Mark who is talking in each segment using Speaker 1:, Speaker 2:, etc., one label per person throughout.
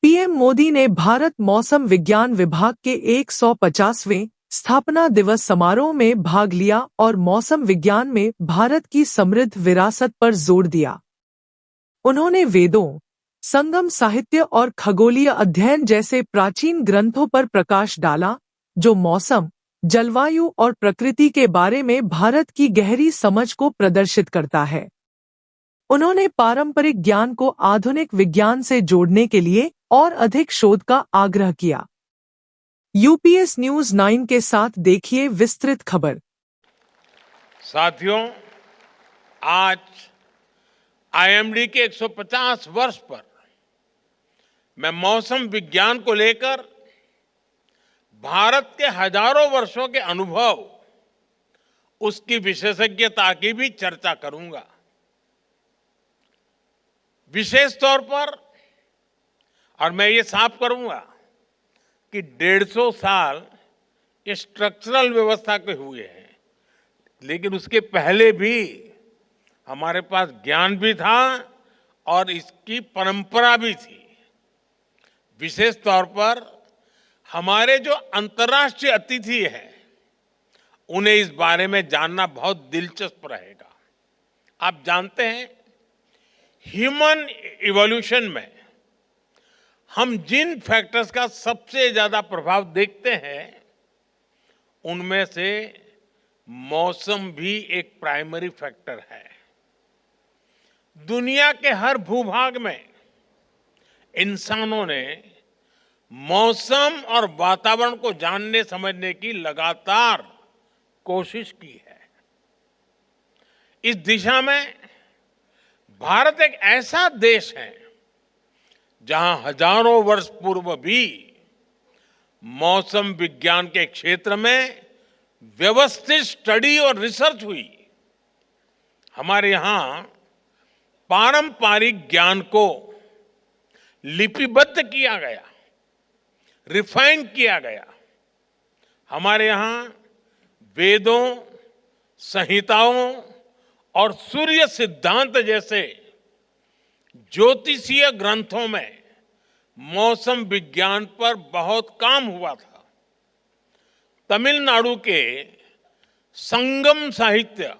Speaker 1: PM Modi ने भारत मौसम विज्ञान विभाग के 150वें स्थापना दिवस समारोह में भाग लिया और मौसम विज्ञान में भारत की समृद्ध विरासत पर जोर दिया। उन्होंने वेदों, संगम साहित्य और खगोलीय अध्ययन जैसे प्राचीन ग्रंथों पर प्रकाश डाला, जो मौसम, जलवायु और प्रकृति के बारे में भारत की गहरी समझ को प्रदर्शित करता है। उन्होंने पारंपरिक ज्ञान को आधुनिक विज्ञान से जोड़ने के लिए और अधिक शोध का आग्रह किया। यूपीएस न्यूज 9 के साथ देखिए विस्तृत खबर।
Speaker 2: साथियों, आज आईएमडी के 150 वर्ष पर मैं मौसम विज्ञान को लेकर भारत के हजारों वर्षों के अनुभव, उसकी विशेषज्ञता की भी चर्चा करूंगा। विशेष तौर पर, और मैं ये साफ करूंगा कि 150 साल ये स्ट्रक्चरल व्यवस्था के हुए हैं, लेकिन उसके पहले भी हमारे पास ज्ञान भी था और इसकी परंपरा भी थी। विशेष तौर पर हमारे जो अंतर्राष्ट्रीय अतिथि हैं, उन्हें इस बारे में जानना बहुत दिलचस्प रहेगा। आप जानते हैं, ह्यूमन इवोल्यूशन में हम जिन फैक्टर्स का सबसे ज्यादा प्रभाव देखते हैं, उनमें से मौसम भी एक प्राइमरी फैक्टर है। दुनिया के हर भूभाग में इंसानों ने मौसम और वातावरण को जानने समझने की लगातार कोशिश की है। इस दिशा में भारत एक ऐसा देश है जहां हजारों वर्ष पूर्व भी मौसम विज्ञान के क्षेत्र में व्यवस्थित स्टडी और रिसर्च हुई। हमारे यहां पारंपरिक ज्ञान को लिपिबद्ध किया गया, रिफाइन किया गया। हमारे यहां वेदों, संहिताओं और सूर्य सिद्धांत जैसे ज्योतिषीय ग्रंथों में मौसम विज्ञान पर बहुत काम हुआ था। तमिलनाडु के संगम साहित्य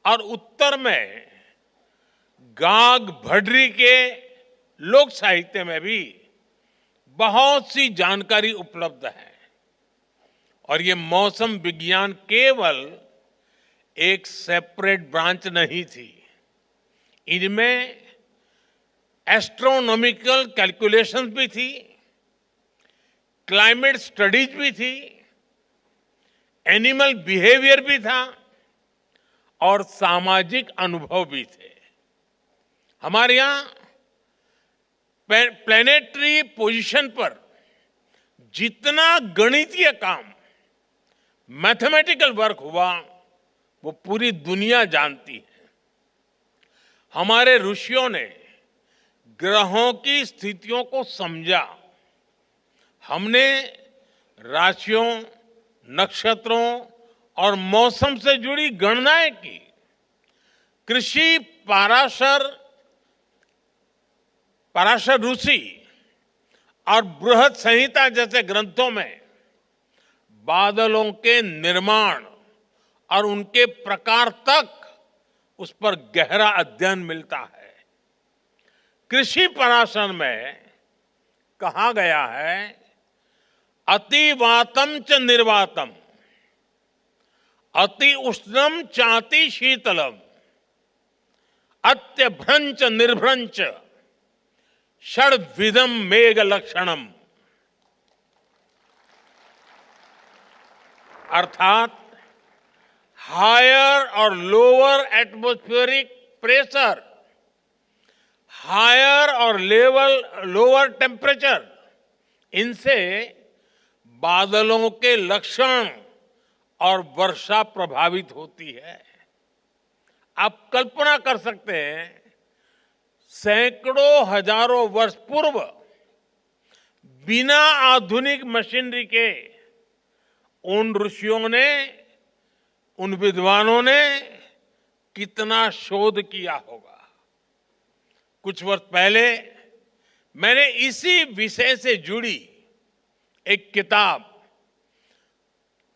Speaker 2: और उत्तर में गाग भड्री के लोक साहित्य में भी बहुत सी जानकारी उपलब्ध है। और ये मौसम विज्ञान केवल एक सेपरेट ब्रांच नहीं थी, इनमें एस्ट्रोनॉमिकल कैलकुलेशंस भी थी, क्लाइमेट स्टडीज भी थी, एनिमल बिहेवियर भी था और सामाजिक अनुभव भी थे। हमारे यहां प्लैनेटरी पोजीशन पर जितना गणितीय काम, मैथमेटिकल वर्क हुआ, वो पूरी दुनिया जानती है। हमारे ऋषियों ने ग्रहों की स्थितियों को समझा। हमने राशियों, नक्षत्रों और मौसम से जुड़ी गणनाएं की। कृषि पराशर ऋषि और बृहद संहिता जैसे ग्रंथों में बादलों के निर्माण और उनके प्रकार तक उस पर गहरा अध्ययन मिलता है। कृषि पराशर में कहा गया है, अतिवातम च निर्वातम, अति उष्णम चाति शीतलम, अत्यभ्रंच निर्भ्रंच षड्विधम मेघ लक्षणम। अर्थात हायर और लोअर एटमॉस्फेरिक प्रेशर, हायर और लोअर टेम्परेचर, इनसे बादलों के लक्षण और वर्षा प्रभावित होती है। आप कल्पना कर सकते हैं, सैकड़ों हजारों वर्ष पूर्व बिना आधुनिक मशीनरी के उन ऋषियों ने, उन विद्वानों ने कितना शोध किया होगा। कुछ वर्ष पहले मैंने इसी विषय से जुड़ी एक किताब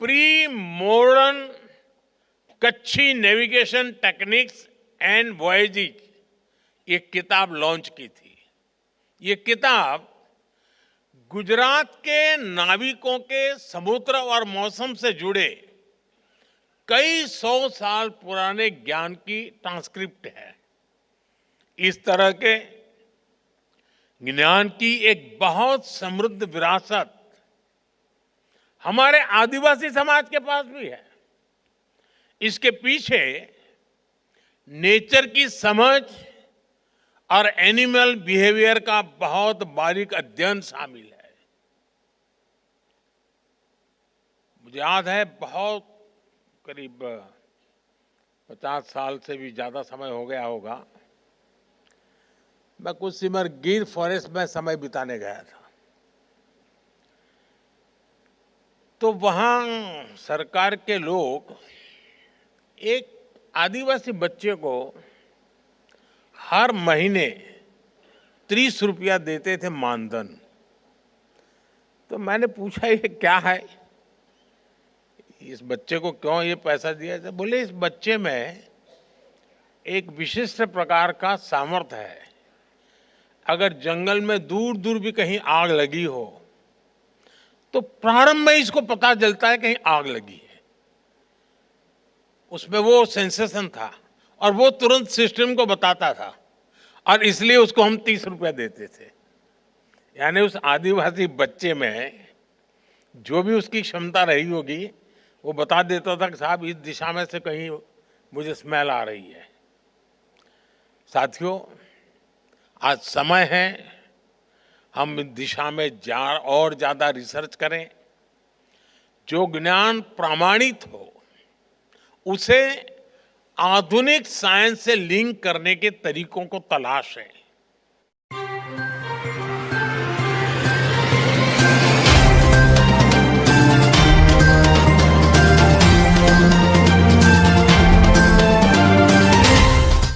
Speaker 2: pre modern Kutchi navigation techniques and voyages ये किताब लॉन्च की थी। ये किताब गुजरात के नाविकों के समुद्र और मौसम से जुड़े कई सौ साल पुराने ज्ञान की ट्रांसक्रिप्ट है। इस तरह के ज्ञान की एक बहुत समृद्ध विरासत हमारे आदिवासी समाज के पास भी है। इसके पीछे नेचर की समझ और एनिमल बिहेवियर का बहुत बारीक अध्ययन शामिल है। मुझे याद है, बहुत करीब 50 साल से भी ज्यादा समय हो गया होगा, मैं कुछ सिमर गिर फॉरेस्ट में समय बिताने गया था। तो वहां सरकार के लोग एक आदिवासी बच्चे को हर महीने 30 रुपया देते थे मानधन। तो मैंने पूछा ये क्या है, इस बच्चे को क्यों ये पैसा दिया जाता? बोले इस बच्चे में एक विशिष्ट प्रकार का सामर्थ्य है। अगर जंगल में दूर दूर भी कहीं आग लगी हो तो प्रारंभ में इसको पता चलता है कहीं आग लगी है। उसमें वो सेंसेशन था और वो तुरंत सिस्टम को बताता था, और इसलिए उसको हम 30 रुपया देते थे। यानी उस आदिवासी बच्चे में जो भी उसकी क्षमता रही होगी वो बता देता था कि साहब इस दिशा में से कहीं मुझे स्मेल आ रही है। साथियों, आज समय है हम इस दिशा में और ज्यादा रिसर्च करें। जो ज्ञान प्रमाणित हो उसे आधुनिक साइंस से लिंक करने के तरीकों को तलाशें।